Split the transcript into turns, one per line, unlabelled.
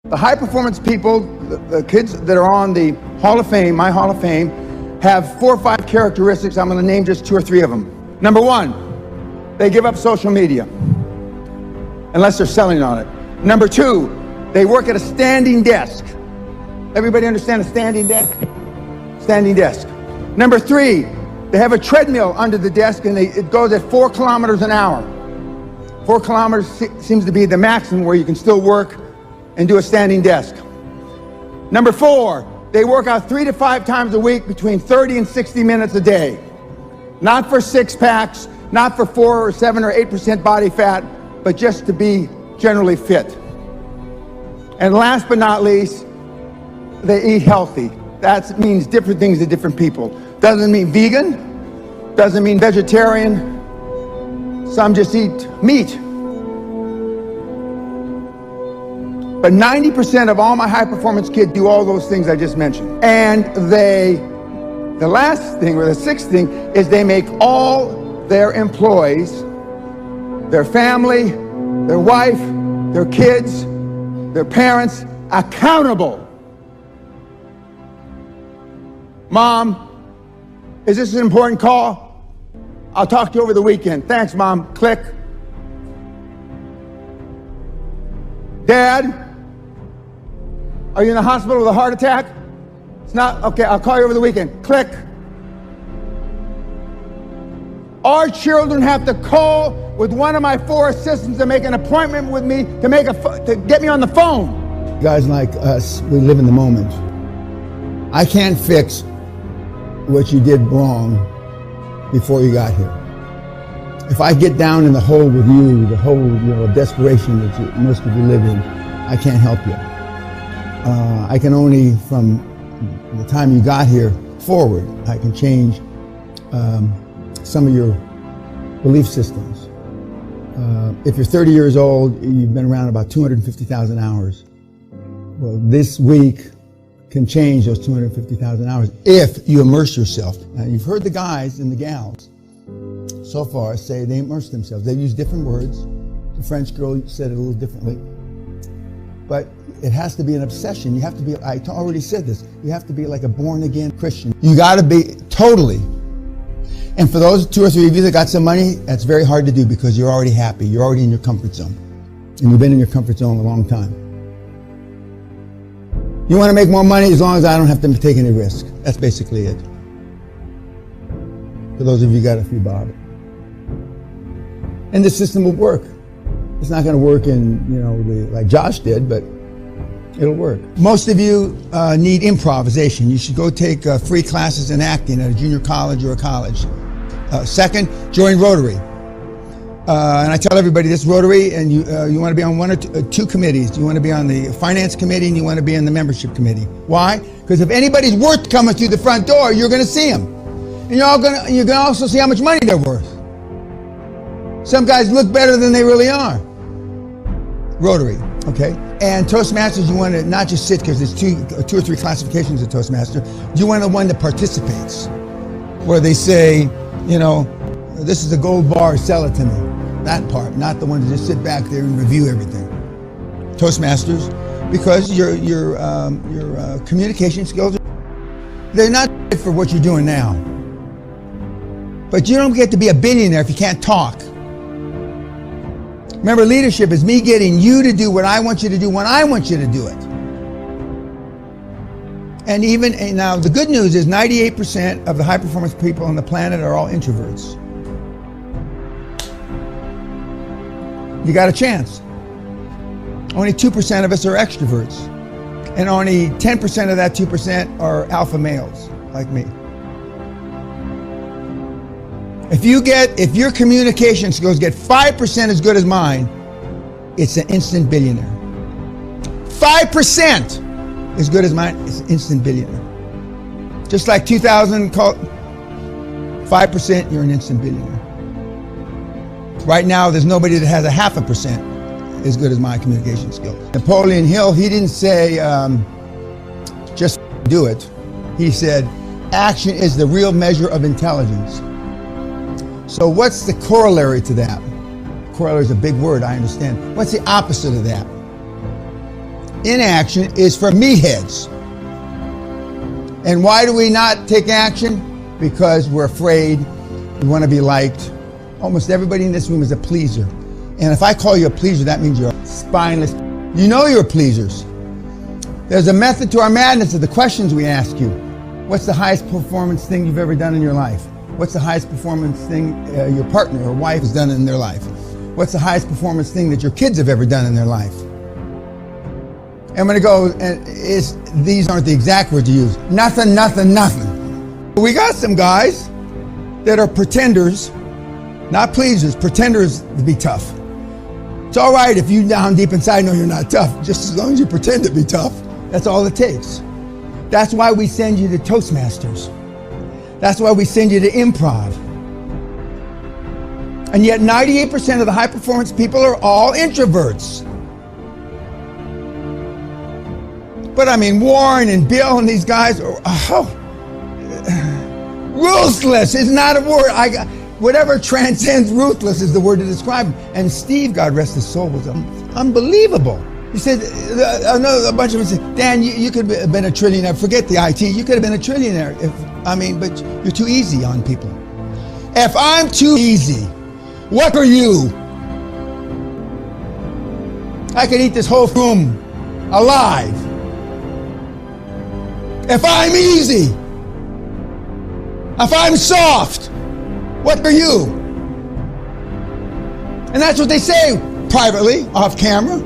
The high performance people, the kids that are on the Hall of Fame, my Hall of Fame, have 4 or 5 characteristics. I'm going to name just 2 or 3 of them. Number 1, they give up social media, unless they're selling on it. Number 2, they work at a standing desk. Everybody understand a standing desk? Standing desk. Number 3, they have a treadmill under the desk and it goes at 4 kilometers an hour. 4 kilometers seems to be the maximum where you can still work and do a standing desk. Number 4, they work out 3 to 5 times a week between 30 and 60 minutes a day. Not for 6 packs, not for 4 or 7 or 8% body fat, but just to be generally fit. And last but not least, they eat healthy. That means different things to different people. Doesn't mean vegan, doesn't mean vegetarian. Some just eat meat. But 90% of all my high performance kids do all those things I just mentioned. And the last thing, or the 6th thing, is they make all their employees, their family, their wife, their kids, their parents, accountable. Mom, is this an important call? I'll talk to you over the weekend. Thanks, Mom. Click. Dad, are you in the hospital with a heart attack? It's not? Okay, I'll call you over the weekend. Click. Our children have to call with one of my 4 assistants to make an appointment with me to get me on the phone. Guys like us, we live in the moment. I can't fix what you did wrong before you got here. If I get down in the hole with you, the hole of desperation that most of you live in, I can't help you. I can only, from the time you got here forward, I can change some of your belief systems. If you're 30 years old, you've been around about 250,000 hours. Well, this week can change those 250,000 hours if you immerse yourself. Now, you've heard the guys and the gals so far say they immerse themselves. They use different words. The French girl said it a little differently. But it has to be an obsession. You have to be, I already said this, you have to be like a born-again Christian. You got to be totally. And for those 2 or 3 of you that got some money, that's very hard to do because you're already happy. You're already in your comfort zone. And you've been in your comfort zone a long time. You want to make more money as long as I don't have to take any risk. That's basically it. For those of you who got a few bob. And the system will work. It's not going to work in, like Josh did, but it'll work. Most of you need improvisation. You should go take free classes in acting at a junior college or a college. Second, join Rotary. And I tell everybody this, Rotary, and you want to be on 1 or 2 committees. You want to be on the finance committee and you want to be on the membership committee. Why? Because if anybody's worth coming through the front door, you're going to see them. And you're going to also see how much money they're worth. Some guys look better than they really are. Rotary, okay? And Toastmasters, you want to not just sit, because there's 2 or 3 classifications of Toastmaster. You want the one that participates, where they say, this is a gold bar, sell it to me. That part, not the one to just sit back there and review everything. Toastmasters, because your communication skills, they're not for what you're doing now. But you don't get to be a billionaire if you can't talk. Remember, leadership is me getting you to do what I want you to do when I want you to do it. And now the good news is 98% of the high performance people on the planet are all introverts. You got a chance. Only 2% of us are extroverts. And only 10% of that 2% are alpha males, like me. If your communication skills get 5% as good as mine, it's an instant billionaire. 5% as good as mine, it's an instant billionaire. Just like 2000, 5%, you're an instant billionaire. Right now, there's nobody that has a 0.5% as good as my communication skills. Napoleon Hill, he didn't say, just do it. He said, action is the real measure of intelligence. So what's the corollary to that? Corollary is a big word, I understand. What's the opposite of that? Inaction is for meatheads. And why do we not take action? Because we're afraid, we want to be liked. Almost everybody in this room is a pleaser. And if I call you a pleaser, that means you're spineless. You know you're pleasers. There's a method to our madness of the questions we ask you. What's the highest performance thing you've ever done in your life? What's the highest performance thing your partner or wife has done in their life? What's the highest performance thing that your kids have ever done in their life? I'm going to go, and these aren't the exact words you use. Nothing, nothing, nothing. We got some guys that are pretenders, not pleasers, pretenders to be tough. It's all right if you down deep inside know you're not tough, just as long as you pretend to be tough. That's all it takes. That's why we send you to Toastmasters. That's why we send you to improv. And yet 98% of the high performance people are all introverts. But I mean, Warren and Bill and these guys are, ruthless is not a word. Whatever transcends ruthless is the word to describe him. And Steve, God rest his soul, was unbelievable. He said, a bunch of them said, Dan, you could have been a trillionaire. Forget the IT. You could have been a trillionaire. But you're too easy on people. If I'm too easy, what are you? I could eat this whole room alive. If I'm easy, if I'm soft, what are you? And that's what they say privately, off camera.